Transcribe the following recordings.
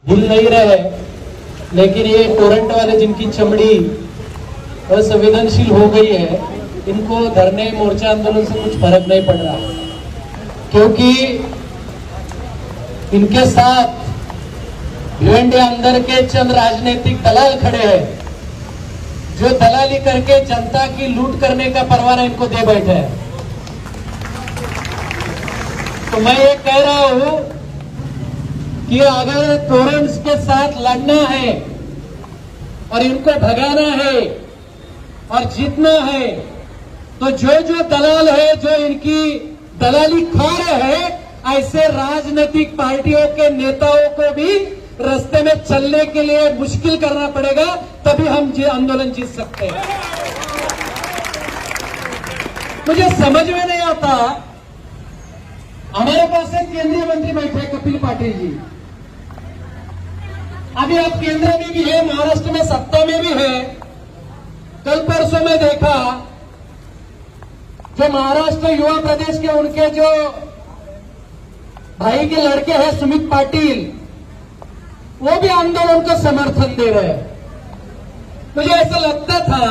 भूल नहीं रहे, लेकिन ये टोरेंट वाले जिनकी चमड़ी असंवेदनशील हो गई है, इनको धरने मोर्चा आंदोलन से कुछ फर्क नहीं पड़ रहा, क्योंकि इनके साथ भिवंडी अंदर के चंद राजनीतिक दलाल खड़े हैं, जो दलाली करके जनता की लूट करने का परवाना इनको दे बैठे हैं। तो मैं ये कह रहा हूं कि अगर टोरेंट्स के साथ लड़ना है और इनको भगाना है और जीतना है, तो जो जो दलाल है, जो इनकी दलाली खा रहे हैं, ऐसे राजनीतिक पार्टियों के नेताओं को भी रास्ते में चलने के लिए मुश्किल करना पड़ेगा, तभी हम आंदोलन जीत सकते हैं। मुझे समझ में नहीं आता, हमारे पास एक केंद्रीय मंत्री बैठे कपिल पाटिल जी, अभी आप केंद्र में भी है, महाराष्ट्र में सत्ता में भी है। कल परसों में देखा जो महाराष्ट्र युवा प्रदेश के उनके जो भाई के लड़के हैं सुमित पाटिल, वो भी आंदोलन को समर्थन दे रहे हैं। मुझे ऐसा लगता था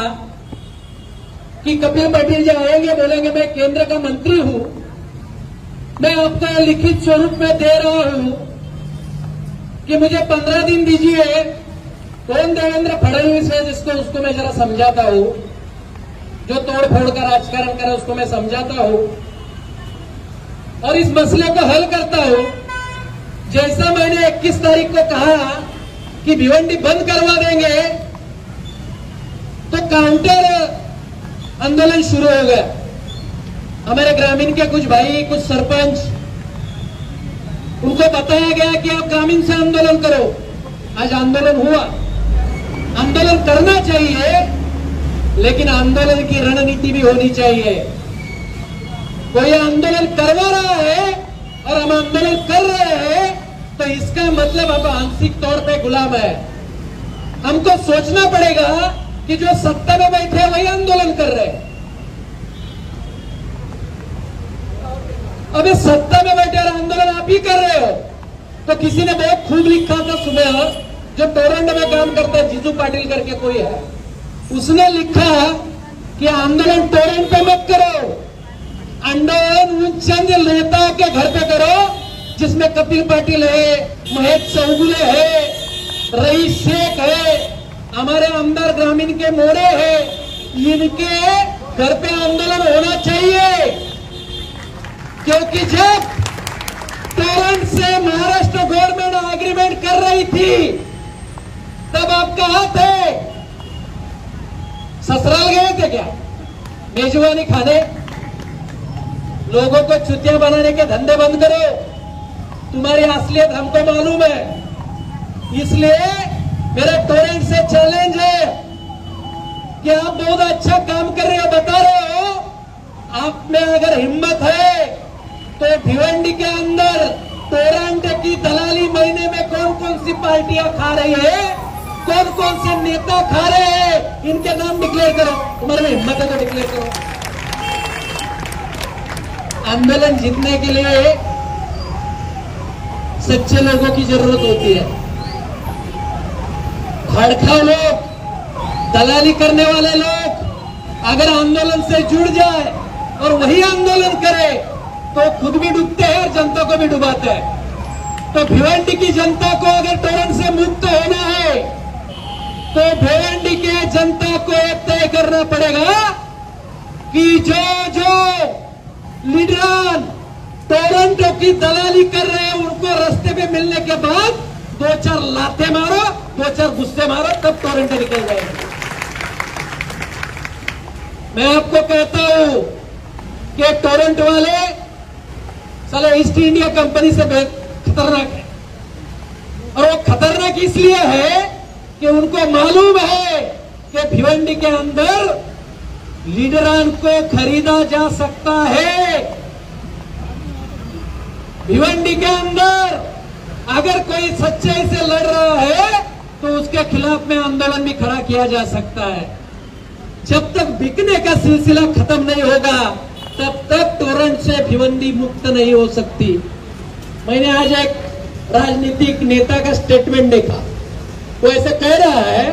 कि कपिल पाटिल जी आएंगे, बोलेंगे मैं केंद्र का मंत्री हूं, मैं आपको लिखित स्वरूप में दे रहा हूं कि मुझे 15 दिन दीजिए, कौन देवेंद्र फडणवीस है जिसको उसको मैं जरा समझाता हूं, जो तोड़फोड़ का राजकारण करे उसको मैं समझाता हूं और इस मसले को हल करता हूं। जैसा मैंने 21 तारीख को कहा कि भिवंडी बंद करवा देंगे, तो काउंटर आंदोलन शुरू हो गया। हमारे ग्रामीण के कुछ भाई, कुछ सरपंच, उनको बताया गया कि आप ग्रामीण से आंदोलन करो। आज आंदोलन हुआ। आंदोलन करना चाहिए, लेकिन आंदोलन की रणनीति भी होनी चाहिए। कोई आंदोलन करवा रहा है और हम आंदोलन कर रहे हैं, तो इसका मतलब अब आंशिक तौर पे गुलाम है। हमको सोचना पड़ेगा कि जो सत्ता में बैठे हैं वही आंदोलन कर रहे हैं। अबे सत्ता में बैठे और आंदोलन आप ही कर रहे हो। तो किसी ने बहुत खूब लिखा था सुबह, जो टोरंट में काम करता है, जीजू पाटिल करके कोई है, उसने लिखा कि आंदोलन टोरंट पे मत करो, आंदोलन उन चंद नेताओं के घर पे करो जिसमें कपिल पाटिल है, महेश चौगुले है, रईस शेख है, हमारे अंदर ग्रामीण के मोड़े हैं, इनके घर पे आंदोलन होना चाहिए। क्योंकि जब टोरंट से महाराष्ट्र गवर्नमेंट एग्रीमेंट कर रही थी, तब आप कहां थे? ससुराल गए थे क्या मेजबानी खाने? लोगों को चुतिया बनाने के धंधे बंद करो, तुम्हारी असलियत हमको मालूम है। इसलिए मेरा टोरेंट से चैलेंज है कि आप बहुत अच्छा काम कर रहे हो, बता रहे हो, आप में अगर हिम्मत है तो भिवंडी के अंदर टोरेंट की दलाली महीने में कौन कौन सी पार्टियां खा रही है, कौन कौन से नेता खा रहे हैं, इनके नाम डिक्लेयर करो। तुम्हारे में हिम्मत है तो डिक्लेयर करो। आंदोलन जीतने के लिए सच्चे लोगों की जरूरत होती है। भड़काऊ लोग, दलाली करने वाले लोग अगर आंदोलन से जुड़ जाए और वही आंदोलन करे, तो खुद भी डूबते हैं और जनता को भी डुबाते हैं। तो भिवंडी की जनता को अगर टोरेंट से मुक्त होना है, तो भिवंडी के जनता को तय करना पड़ेगा कि जो जो लीडर टोरंट की दलाली कर रहे हैं, उनको रास्ते पे मिलने के बाद 2-4 लाते मारो, 2-4 गुस्से मारो, तब टोरंट निकल जाएगा। मैं आपको कहता हूं कि टोरंट वाले साले ईस्ट इंडिया कंपनी से खतरनाक है, और वो खतरनाक इसलिए है कि उनको मालूम है कि भिवंडी के अंदर लीडरान को खरीदा जा सकता है। भिवंडी के अंदर अगर कोई सच्चाई से लड़ रहा है, तो उसके खिलाफ में आंदोलन भी खड़ा किया जा सकता है। जब तक बिकने का सिलसिला खत्म नहीं होगा, तब तक टोरंट से भिवंडी मुक्त नहीं हो सकती। मैंने आज एक राजनीतिक नेता का स्टेटमेंट देखा, वो ऐसे कह रहा है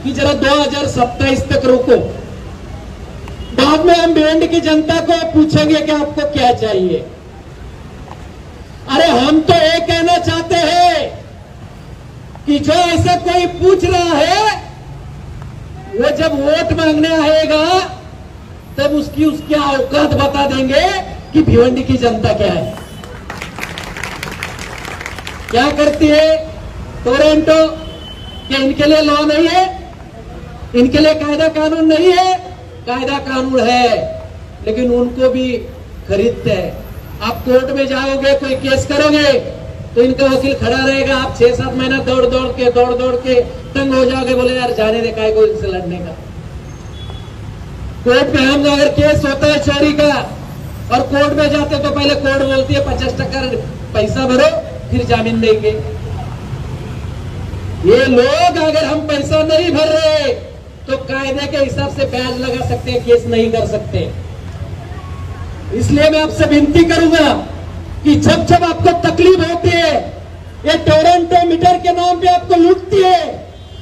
कि जरा 2027 तक रुको, बाद में हम भिवंडी की जनता को पूछेंगे कि आपको क्या चाहिए। अरे हम तो ये कहना चाहते हैं कि जो ऐसा कोई पूछ रहा है वो जब वोट मांगने आएगा तब उसकी औकात बता देंगे कि भिवंडी की जनता क्या है, क्या करती है। टोरंटो क्या इनके लिए लॉ नहीं है? इनके लिए कायदा कानून नहीं है? कायदा कानून है, लेकिन उनको भी खरीदते हैं। आप कोर्ट में जाओगे, कोई केस करोगे तो इनका वकील खड़ा रहेगा, आप 6-7 महीना दौड़ दौड़ के तंग हो जाओगे, बोले यार जाने दे, काय को इनसे लड़ने का। कोर्ट में हम अगर केस होता है चोरी का और कोर्ट में जाते तो पहले कोर्ट बोलती है 50% पैसा भरो फिर जामीन देंगे। ये लोग अगर हम पैसा नहीं भर रहे तो कायदे के हिसाब से ब्याज लगा सकते हैं, केस नहीं कर सकते। इसलिए मैं आपसे विनती करूंगा कि जब जब आपको तकलीफ होती है, ये टोरंटो मीटर के नाम पे आपको लूटती है,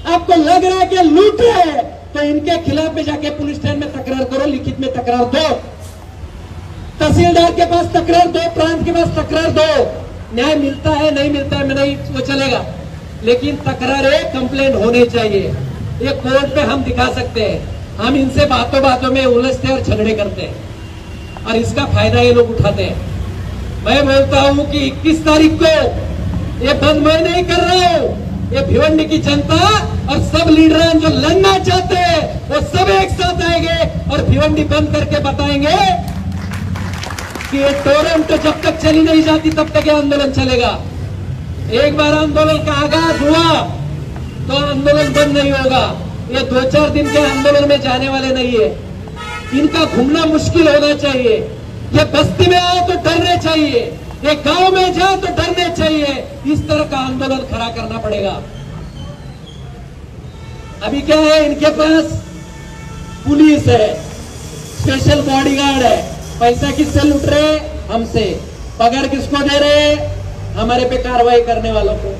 आपको लग रहा है कि लूट रहे हैं, तो इनके खिलाफ में जाके पुलिस स्टेशन में तकरार करो, लिखित में तकरार दो, तहसीलदार के पास तकरार दो, प्रांत के पास तकरार दो। न्याय मिलता है नहीं मिलता है मैं नहीं, वो चलेगा, लेकिन तकरारें कंप्लेंट होनी चाहिए। ये कोर्ट पे हम दिखा सकते हैं, हम इनसे बातों बातों में उलझते और झगड़े करते हैं और इसका फायदा ये लोग उठाते हैं। मैं बोलता हूं कि 21 तारीख को ये बंद मैं नहीं कर रहा हूं, ये भिवंडी की जनता और सब लीडर जो लड़ना चाहते हैं वो सब एक साथ आएंगे और भिवंडी बंद करके बताएंगे कि ये टोरंटो जब तक चली नहीं जाती तब तक ये आंदोलन चलेगा। एक बार आंदोलन का आगाज हुआ तो आंदोलन बंद नहीं होगा। ये 2-4 दिन के आंदोलन में जाने वाले नहीं है, इनका घूमना मुश्किल होना चाहिए। ये बस्ती में आओ तो डरने चाहिए, ये गांव में जाओ तो डरने चाहिए। इस तरह का आंदोलन खड़ा करना पड़ेगा। अभी क्या है, इनके पास पुलिस है, स्पेशल बॉडीगार्ड है, पैसा किससे लूट रहे? हमसे। पगार किसको दे रहे? हमारे पे कार्रवाई करने वालों को।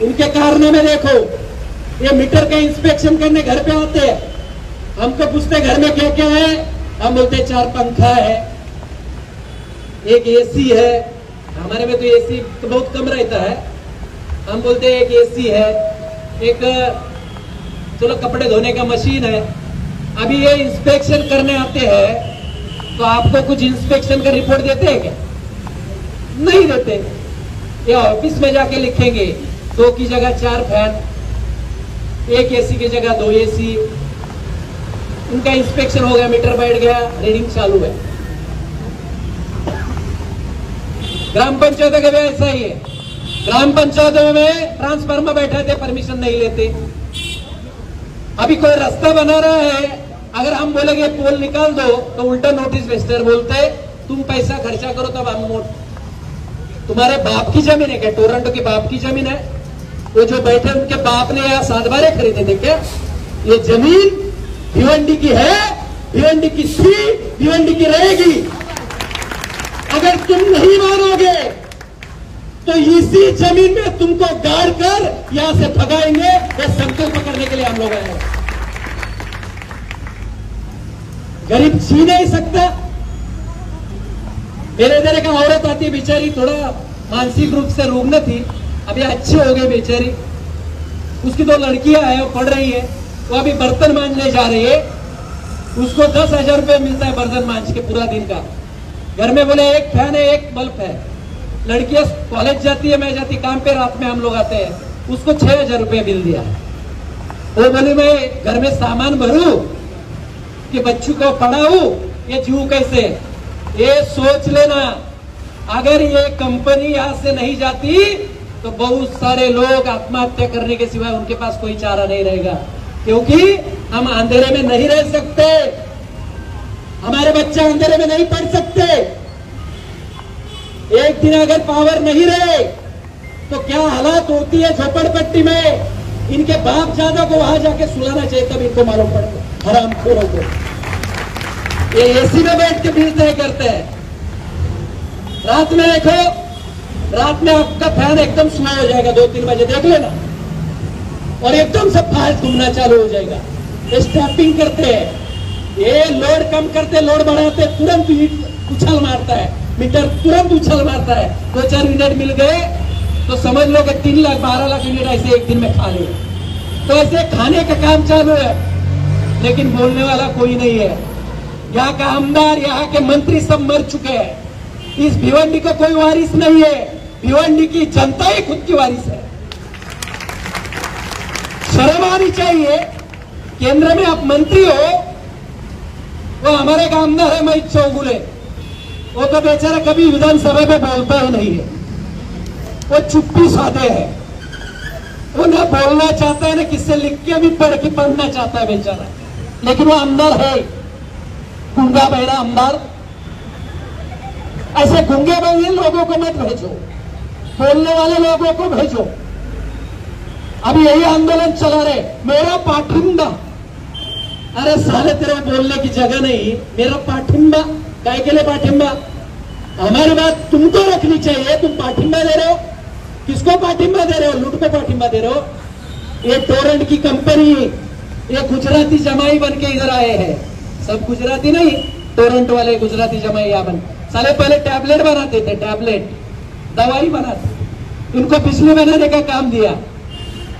इनके कारनामे देखो, ये मीटर का इंस्पेक्शन करने घर पे आते हैं, हमको पूछते घर में क्या क्या है, हम बोलते 4 पंखा है, एक एसी है, हमारे में तो एसी तो बहुत कम रहता है, हम बोलते हैं एक एसी है, एक चलो कपड़े धोने का मशीन है। अभी ये इंस्पेक्शन करने आते हैं तो आपको कुछ इंस्पेक्शन का रिपोर्ट देते हैं क्या? नहीं देते। ये ऑफिस में जाके लिखेंगे 2 की जगह 4 फैन, 1 एसी की जगह 2 एसी। उनका इंस्पेक्शन हो गया, मीटर बैठ गया, रीडिंग चालू है। ग्राम पंचायत का भी ऐसा ही है, ग्राम पंचायतों में ट्रांसफार्मर बैठे थे, परमिशन नहीं लेते। अभी कोई रास्ता बना रहा है, अगर हम बोलेंगे पोल निकाल दो तो उल्टा नोटिस भेजते हैं, बोलते तुम पैसा खर्चा करो तब हम तुम्हारे बाप की जमीन है क्या? टोरंटो के बाप की जमीन है? वो जो बैठे उनके बाप ने यहाँ 7 बारे खरीदे थे क्या? ये जमीन भिवंडी की है, भिवंडी की थी, भिवंडी की रहेगी। अगर तुम नहीं मानोगे तो इसी जमीन में तुमको गाड़ कर यहां से भगाएंगे। ये संकल्प करने के लिए हम लोग आए हैं। गरीब जी नहीं सकता। मेरे इधर एक औरत आती है, बेचारी थोड़ा मानसिक रूप से रुग्ण थी, अभी अच्छी हो गई बेचारी। उसकी 2 लड़कियां है, वो पढ़ रही है, वो अभी बर्तन मांजने जा रही है, उसको 10,000 रुपये मिलता है बर्तन मांज के पूरा दिन का। घर में बोले 1 फैन है, 1 बल्ब है। लड़कियां कॉलेज जाती है, मैं जाती काम पे, रात में हम लोग आते हैं, उसको 6,000 रुपये बिल दिया। वो बोली मैं घर में सामान भरू कि बच्चों को पढ़ाऊं, ये जीव कैसे? ये सोच लेना, अगर ये कंपनी यहां से नहीं जाती तो बहुत सारे लोग आत्महत्या करने के सिवाय उनके पास कोई चारा नहीं रहेगा, क्योंकि हम अंधेरे में नहीं रह सकते, हमारे बच्चे अंधेरे में नहीं पढ़ सकते। एक दिन अगर पावर नहीं रहे तो क्या हालात होती है झोपड़पट्टी में। इनके बाप ज्यादा को वहां जाके सुलाना चाहिए, तब इनको मालूम पड़ेगा हरामखोरों को। ये एसी में बैठ के बिल तय करते हैं। रात में देखो, रात में आपका फैन एकदम स्लो हो जाएगा 2-3 बजे, देख लेना, और एकदम से फास्ट घूमना चालू हो जाएगा। स्टैपिंग करते हैं, ये लोड कम करते, लोड बढ़ाते, तुरंत हीट उछाल मारता है, मीटर तुरंत उछाल मारता है। 2-4 मिनट मिल गए तो समझ लो कि 3 लाख 12 लाख यूनिट ऐसे एक दिन में खा लिए। तो ऐसे खाने का काम चालू है, लेकिन बोलने वाला कोई नहीं है। यहाँ का आमदार, यहाँ के मंत्री सब मर चुके हैं। इस भिवंडी का कोई वारिस नहीं है, भिवंडी की जनता ही खुद की वारिस है। शर्म आनी चाहिए। केंद्र में आप मंत्री हो, वो हमारे का आमदार है महेश चौगुले, वो तो बेचारा कभी विधानसभा में बोलता ही नहीं है, वो चुप्पी साधे है। वो ना बोलना चाहता है, ना किससे लिख के भी पढ़ के पढ़ना चाहता है बेचारा, लेकिन वो आमदार है, गूंगा बहरा आमदार। ऐसे गूंगे बहरे लोगों को मत भेजो, बोलने वाले लोगों को भेजो। अभी यही आंदोलन चला रहे, मेरा पाठिंबा। अरे साले तेरे बोलने की जगह नहीं, मेरा पाठिंबा काय के लिए पाठिंबा? हमारी बात तुमको रखनी चाहिए। तुम पाठिंबा दे रहे हो, किसको पाठिंबा दे रहे हो? लूट पे पाठिंबा दे रहे हो। ये टोरेंट की कंपनी, ये गुजराती जमाई बन के इधर आए हैं। सब गुजराती नहीं, टोरेंट वाले गुजराती जमाई यहाँ बन। साले पहले टैबलेट बनाते थे, टैबलेट दवाई बनाते, इनको बिजली बनाने का काम दिया।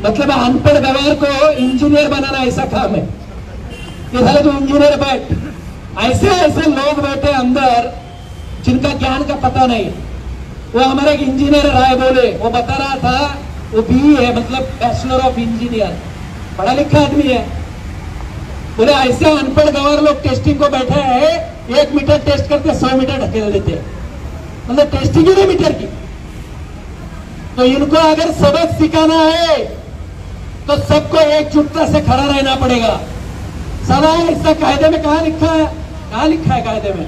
मतलब अनपढ़ गवार को इंजीनियर बनाना ऐसा काम है। इधर तो इंजीनियर बैठ, ऐसे ऐसे लोग बैठे अंदर जिनका ज्ञान का पता नहीं। वो हमारे एक इंजीनियर राय बोले, वो बता रहा था, वो BE है, मतलब बैचलर ऑफ इंजीनियर, पढ़ा लिखा आदमी है। बोले ऐसे अनपढ़ गवार लोग टेस्टिंग को बैठे हैं, 1 मीटर टेस्ट करते 100 मीटर ढकेल देते, मतलब टेस्टिंग ही नहीं मीटर की। तो इनको अगर सबक सिखाना है तो सबको एकजुटता से खड़ा रहना पड़ेगा। सदा ऐसा कायदे में कहा लिखा है, कहाँ लिखा है कायदे में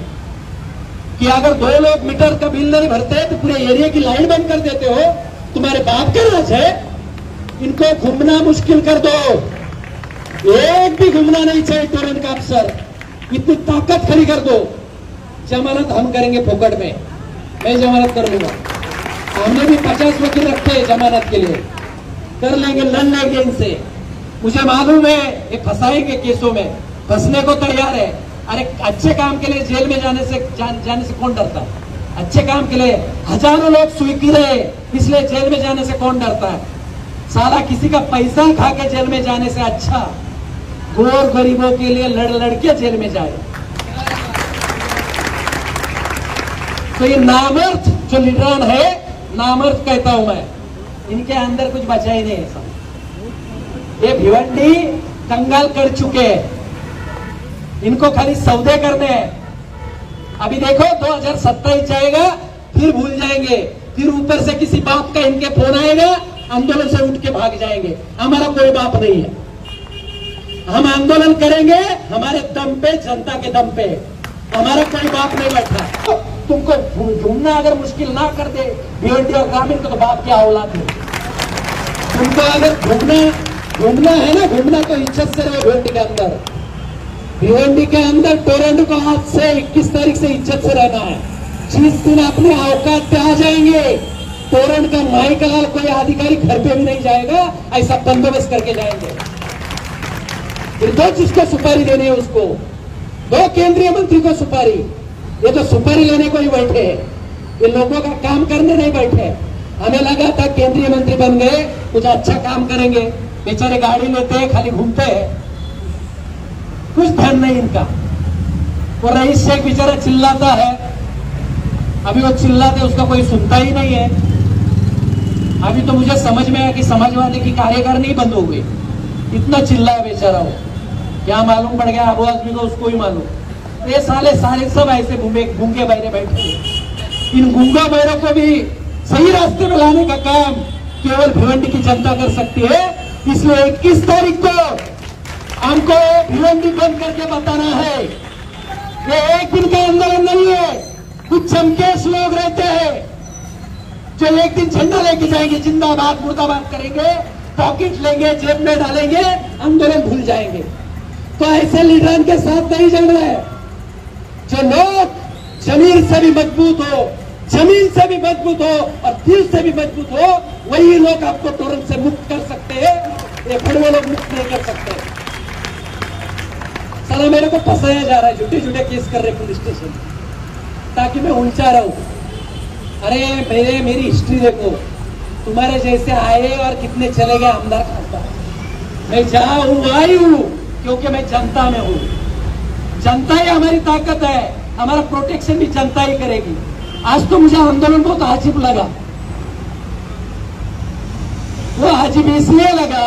कि अगर 2 लोग मीटर का बिल नहीं भरते तो पूरे एरिया की लाइन बंद कर देते हो? तुम्हारे बाप का राज है। इनको घूमना मुश्किल कर दो, एक भी घूमना नहीं चाहिए टोरेंट का अफसर। इतनी ताकत खड़ी कर दो। जमानत हम करेंगे फोकट में, मैं जमानत कर लूंगा। हमने भी 50 वकील रखे हैं जमानत के लिए, कर लेंगे, लड़ लेंगे इनसे। मुझे मालूम है ये फंसाएंगे केसों में, फंसने को तैयार है। अरे अच्छे काम के लिए जेल में जाने से कौन डरता है? अच्छे काम के लिए हजारों लोग स्वीकृत है, इसलिए जेल में जाने से कौन डरता है? साला किसी का पैसा खा के जेल में जाने से अच्छा गोर गरीबों के लिए लड़ लड़ के जेल में जाए। तो ये नामर्थ जो लीडरान है, नामर्थ कहता हूं मैं, इनके अंदर कुछ बचा ही नहीं है। सब ये भिवंडी कंगाल कर चुके हैं, इनको खाली सौदे करने हैं। अभी देखो 2027 जाएगा, फिर भूल जाएंगे, फिर ऊपर से किसी बाप का इनके फोन आएगा, आंदोलन से उठ के भाग जाएंगे। हमारा कोई बाप नहीं है, हम आंदोलन करेंगे हमारे दम पे, जनता के दम पे। हमारा कोई बाप नहीं बैठा। तुमको घूमना अगर मुश्किल ना कर दे भिवंडी और ग्रामीण को, तो बाप क्या औलाद है? तुमको अगर घूमना है ना, घूमना तो इज्जत से रहो। भिवंडी के अंदर, भिवंडी के अंदर टोरेंट को आज से 21 तारीख से इज्जत से रहना है। जिस दिन अपने औकात पे आ जाएंगे, टोरेंट का माई का लाल कोई अधिकारी घर पे भी नहीं जाएगा, ऐसा बंदोबस्त करके जाएंगे। फिर दो जिसको सुपारी देनी है उसको, 2 केंद्रीय मंत्री को सुपारी। ये तो सुपारी लेने को ही बैठे हैं, ये लोगों का काम करने नहीं बैठे। हमें लगा था केंद्रीय मंत्री बन गए कुछ अच्छा काम करेंगे, बेचारे गाड़ी लेते हैं, खाली घूमते हैं, कुछ ध्यान नहीं इनका। वो रईस शेख बेचारा चिल्लाता है, अभी वो चिल्लाते उसका कोई सुनता ही नहीं है। अभी तो मुझे समझ में आया कि समाजवादी की कार्यकारिणी बंद हो गई, इतना चिल्लाया बेचारा वो। क्या मालूम पड़ गया अबू आदमी को, उसको ही मालूम। ये साले सब ऐसे गूंगे बहरे बैठे। इन गूंगा बहरों को भी सही रास्ते में लाने का काम केवल भिवंडी की जनता कर सकती है। इसलिए 21 तारीख को हमको भिवंडी बंद करके बताना है। ये एक दिन का आंदोलन नहीं है। कुछ चमकेश लोग रहते हैं जो एक दिन झंडा लेके जाएंगे, जिंदाबाद मुर्दाबाद करेंगे, पॉकेट लेंगे, जेब में डालेंगे, आंदोलन भूल जाएंगे। तो ऐसे लीडर के साथ नहीं चल रहा है। जो लोग जमीन से भी मजबूत हो, जमीन से भी मजबूत हो और दिल से भी मजबूत हो, वही लोग आपको टोरेंट से मुक्त कर सकते हैं। ये बड़े लोग मुक्त नहीं कर सकते। साला मेरे को फंसाया जा रहा है, झूठे झूठे केस कर रहे पुलिस स्टेशन ताकि मैं उलझा रहूं। अरे मेरी हिस्ट्री देखो, तुम्हारे जैसे आए और कितने चले गए आमदार खासदार। मैं जहां हूं आई हूं क्योंकि मैं जनता में हूं। जनता ही हमारी ताकत है, हमारा प्रोटेक्शन भी जनता ही करेगी। आज तो मुझे आंदोलन बहुत अजीब लगा। वो अजीब इसलिए लगा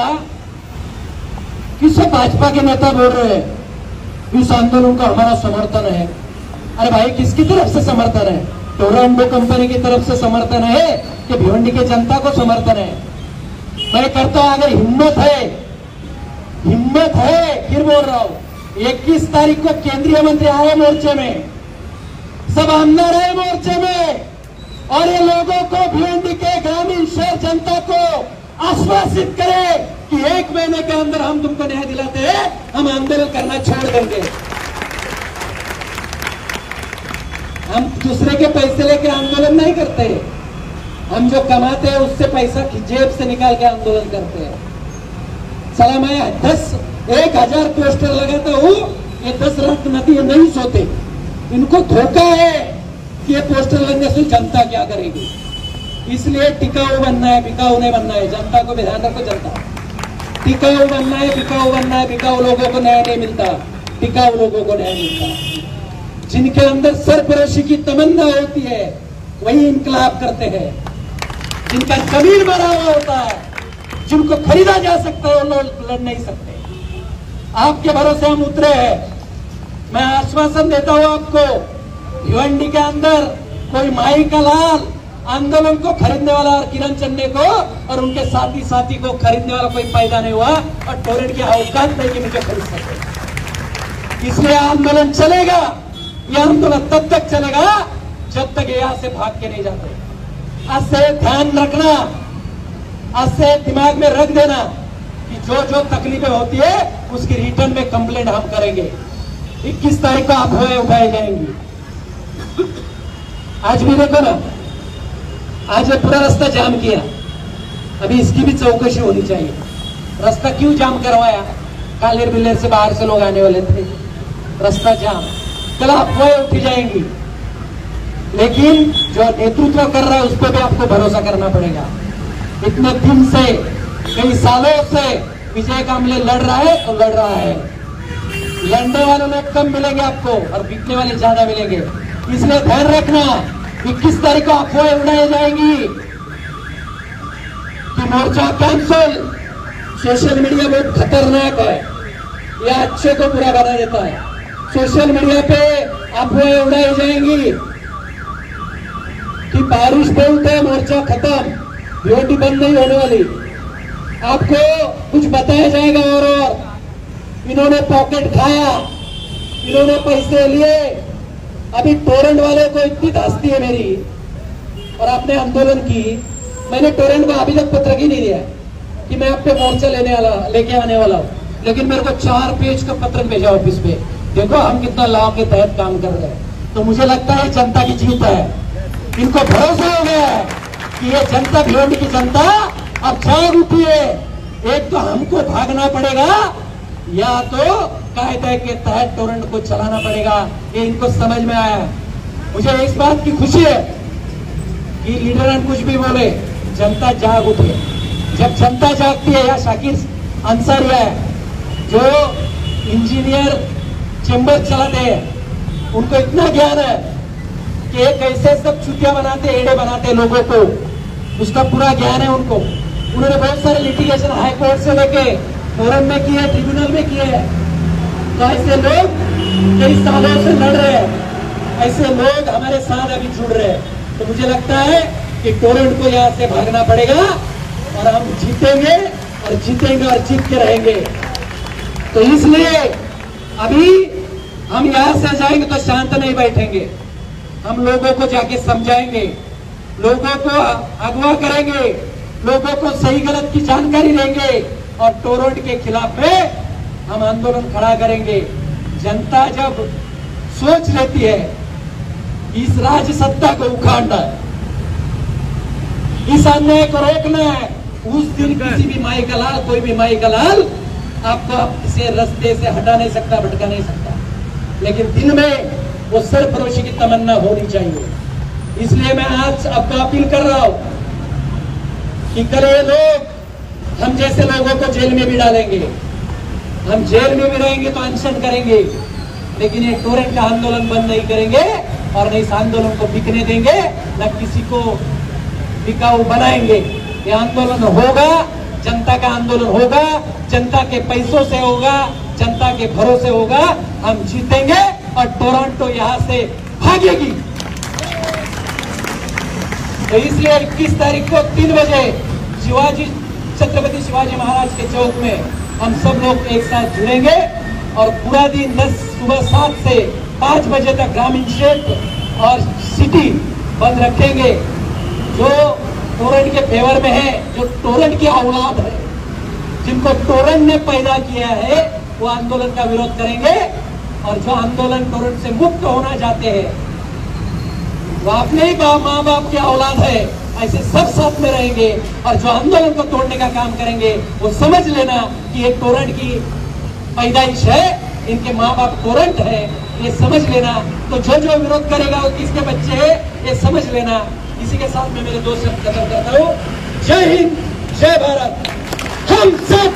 कि सब भाजपा के नेता बोल रहे हैं इस आंदोलन का हमारा समर्थन है। अरे भाई, किसकी तरफ से समर्थन है? टोरेंट कंपनी की तरफ से समर्थन है कि भिवंडी के जनता को समर्थन है? मैं कहता हूं, अगर हिम्मत है, फिर बोल रहा हूं, 21 तारीख को केंद्रीय मंत्री आए मोर्चे में, सब आमदार आए मोर्चे में, और ये लोगों को, भिवंडी के ग्रामीण शहर जनता को आश्वासित करे कि 1 महीने के अंदर हम तुमको न्याय दिलाते हैं, हम आंदोलन करना छोड़ देंगे। हम दूसरे के पैसे लेके आंदोलन नहीं करते, हम जो कमाते हैं उससे पैसा जेब से निकाल के आंदोलन करते हैं। साला मैं 1,000 पोस्टर लगाता हूं, ये 10 लाख नदी नहीं सोते। इनको धोखा है कि ये पोस्टर लगने से जनता क्या करेगी। इसलिए टिकाऊ बनना है, बिकाऊ नहीं बनना है। जनता को भी ध्यान रखो, जनता टिकाऊ बनना है, बिकाऊ बनना है। बिकाऊ लोगों को न्याय नहीं मिलता, टिकाऊ लोगों को न्याय मिलता। जिनके अंदर सरफरोशी की तमन्ना होती है वही इंकलाब करते हैं। जिनका जमीन भरा हुआ होता है, जिनको खरीदा जा सकता है, वो लोग लड़ नहीं सकते। आपके भरोसे हम उतरे हैं। मैं आश्वासन देता हूं आपको, भिवंडी के अंदर कोई माई का लाल आंदोलन को खरीदने वाला और किरण चन्ने को और उनके साथी को खरीदने वाला कोई पैदा नहीं हुआ, और टोरेंट की औकात नहीं कि मुझे खरीद सके। इसलिए आंदोलन चलेगा। यह आंदोलन तब तक चलेगा जब तक यहां से भाग के नहीं जाते। आज से ध्यान रखना, आज से दिमाग में रख देना कि जो जो तकलीफें होती है उसकी रिटर्न में कंप्लेंट हम करेंगे। 21 तारीख को अफवाहें उठाई जाएंगी। आज भी देखो ना, आज ये पूरा रास्ता जाम किया, अभी इसकी भी चौकसी होनी चाहिए। रास्ता क्यों जाम करवाया? कालेर बिलेर से बाहर से लोग आने वाले थे, रास्ता जाम। कल अफवाहें उठी जाएंगी, लेकिन जो नेतृत्व कर रहा है उस पर भी आपको भरोसा करना पड़ेगा। इतने दिन से, कई सालों से विजय कामले लड़ रहा है तो लड़ रहा है। लड़ने वाले लोग कम मिलेंगे आपको और बिकने वाले ज्यादा मिलेंगे। इसलिए ध्यान रखना, 21 तारीख को अफवाहें उड़ाई जाएंगी कि मोर्चा कैंसिल। सोशल मीडिया बहुत खतरनाक है, यह अच्छे को बुरा बना देता है। सोशल मीडिया पे अफवाहें उड़ाई जाएंगी कि बारिश बहुत है, मोर्चा खत्म, भिवंडी बंद नहीं होने वाली। आपको कुछ बताया जाएगा और इन्होंने पॉकेट खाया, इन्होंने पैसे लिए। अभी टोरेंट वाले को इतनी धास्ती है मेरी, और आपने आंदोलन की। मैंने टोरेंट को अभी तक पत्र ही नहीं दिया कि मैं आप पे मोर्चा लेके आने वाला हूं, लेकिन मेरे को 4 पेज का पत्र भेजा ऑफिस पे। देखो हम कितना लॉ के तहत काम कर रहे हैं। तो मुझे लगता है जनता की जीत है। इनको भरोसा हो गया है कि ये जनता, भिवंडी की जनता अब जाग उठी है। एक तो हमको भागना पड़ेगा, या तो कायदे के तहत टोरेंट को चलाना पड़ेगा। ये इनको समझ में आया है। मुझे इस बात की खुशी है कि लीडर कुछ भी बोले, जनता जाग उठी है। जब जनता जागती है, या शाकिर अंसारिया है जो इंजीनियर चेंबर चलाते हैं, उनको इतना ज्ञान है कि ये कैसे सब चुतिया बनाते, एड़े बनाते लोगों को, उसका पूरा ज्ञान है उनको। उन्होंने बहुत सारे लिटिगेशन हाई कोर्ट से लेके फोरम में किए, ट्रिब्यूनल में किए। तो ऐसे लोग कई सालों से लड़ रहे हैं, ऐसे लोग हमारे साथ अभी जुड़ रहे हैं। तो मुझे लगता है कि टोरेंट को यहाँ से भागना पड़ेगा और हम जीतेंगे और जीतेंगे और जीत के रहेंगे। तो इसलिए अभी हम यहाँ से जाएंगे तो शांत नहीं बैठेंगे। हम लोगों को जाके समझाएंगे, लोगों को अगवा करेंगे, लोगों को सही गलत की जानकारी देंगे और टोरेंट के खिलाफ में हम आंदोलन खड़ा करेंगे। जनता जब सोच लेती है इस राज सत्ता को उखाड़ना है, इस अन्याय को रोकना है, उस दिन किसी भी माई का लाल, कोई भी माई का लाल आपको इसे रास्ते से हटा नहीं सकता, भटका नहीं सकता। लेकिन दिन में वो सरफरोशी की तमन्ना होनी चाहिए। इसलिए मैं आज आपको अपील कर रहा हूं कि कल ये लोग हम जैसे लोगों को जेल में भी डालेंगे, हम जेल में भी रहेंगे तो अनशन करेंगे, लेकिन ये टोरेंट का आंदोलन बंद नहीं करेंगे और न इस आंदोलन को बिकने देंगे, न किसी को बिकाऊ बनाएंगे। ये आंदोलन होगा, जनता का आंदोलन होगा, जनता के पैसों से होगा, जनता के भरोसे होगा, हम जीतेंगे और टोरंटो यहां से भागेगी। तो इसलिए 21 तारीख को 3 बजे छत्रपति शिवाजी महाराज के चौक में हम सब लोग एक साथ जुड़ेंगे और पूरा दिन सुबह 7 से 5 बजे तक ग्रामीण क्षेत्र और सिटी बंद रखेंगे। जो टोरेंट के फेवर में है, जो टोरेंट की औलाद है, जिनको टोरेंट ने पैदा किया है, वो आंदोलन का विरोध करेंगे। और जो आंदोलन टोरेंट से मुक्त होना चाहते हैं, वो अपने ही माँ बाप की औलाद है, ऐसे सब साथ में रहेंगे और जो आंदोलन को तोड़ने का काम करेंगे, वो समझ लेना कि ये टोरेंट की पैदाइश है, इनके माँ बाप टोरेंट है, ये समझ लेना। तो जो विरोध करेगा वो किसके बच्चे हैं, ये समझ लेना। इसी के साथ मैं मेरे 2 शब्द खत्म करता हूँ। जय हिंद, जय भारत। हम सब